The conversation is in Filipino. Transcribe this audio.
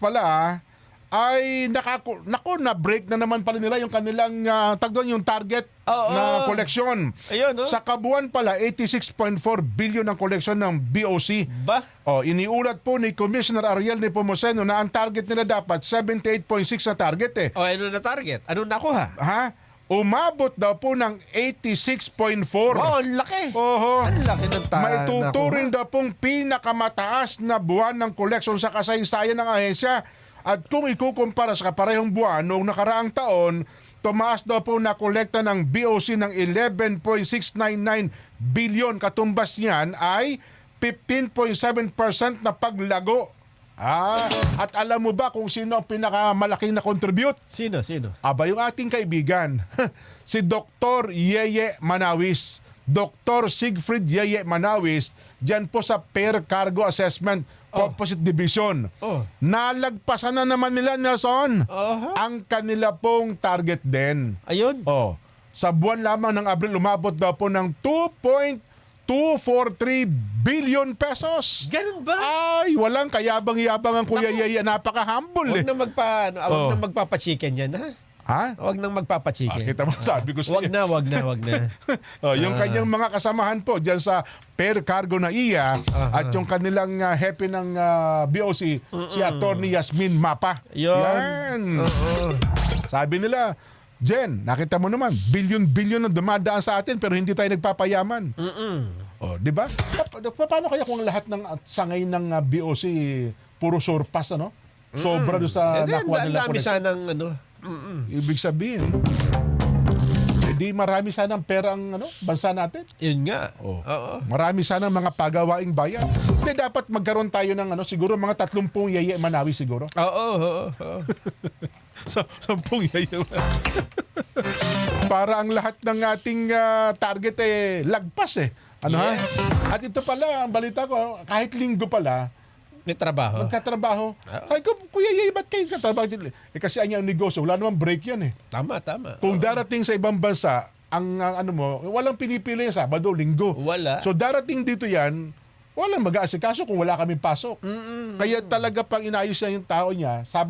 pala ay na-break na naman pala nila yung kanilang yung target na koleksyon. Ayun, no? Sa kabuuan pala, 86.4 billion ang koleksyon ng BOC. Ba? Iniulat po ni Commissioner Ariel Nepomuceno na ang target nila dapat 78.6 na target eh. Ano na target? Ano nakuha? Ha? Umabot daw po ng 86.4. Wow, ang laki. Oho. Ang laki ng Maituturing daw pong pinakamataas na buwan ng koleksyon sa kasaysayan ng ahensya. At kung ikukumpara sa kaparehong buwan noong nakaraang taon, tumaas daw po na kolekta ng BOC ng 11.699 billion. Katumbas niyan ay 15.7% na paglago. At alam mo ba kung sino ang pinakamalaking na contribute? Sino? Aba, yung ating kaibigan, si Dr. Yeye Manawis. Dr. Siegfried Yeye Manawis, dyan po sa Pair Cargo Assessment Composite Division. Nalagpasan na naman nila, Nelson, ang kanila pong target din. Ayun. Sa buwan lamang ng Abril, umabot daw po ng 2.243 billion pesos. Ganun ba? Ay, walang kayabang-yabang ang Kuya Yeye. Napaka-humble Huwag na magpapachicken yan, ha? Ha? Huwag nang magpapachicken. Kita mo, sabi ko sa iyo. Wag na. Yung kanyang mga kasamahan po dyan sa Pair Cargo na iya at yung kanilang hepe ng BOC, si Attorney Yasmin Mapa. Yan. Sabi nila, Jen, nakita mo naman, billion-billion na dumadaan sa atin pero hindi tayo nagpapayaman. Di ba? Paano kaya kung lahat ng sangay ng BOC puro surpass, ano? Sobra doon sa nakuha nila. Ang dami sanang Ibig sabihin, hindi marami sanang pera ang bansa natin. Yun nga. Marami sanang mga pagawaing bayan. Hindi dapat magkaroon tayo ng siguro mga 30 Yeye Manawi siguro. Oo. 10 Yeye Manawi. Para ang lahat ng ating target lagpas eh. Yes. At ito pala, ang balita ko, kahit linggo pala, may trabaho. magtatrabaho. Sabi ko, Kuya Yeye, ba't kayo nagtatrabaho? Kasi ang negosyo, wala namang break yan eh. Tama. Kung darating sa ibang bansa, ang walang pinipili yung Sabado, Linggo. Wala. So darating dito yan, walang mag-aasikaso kung wala kaming pasok. Kaya talaga pang inayos niya yung tao niya, Sabado,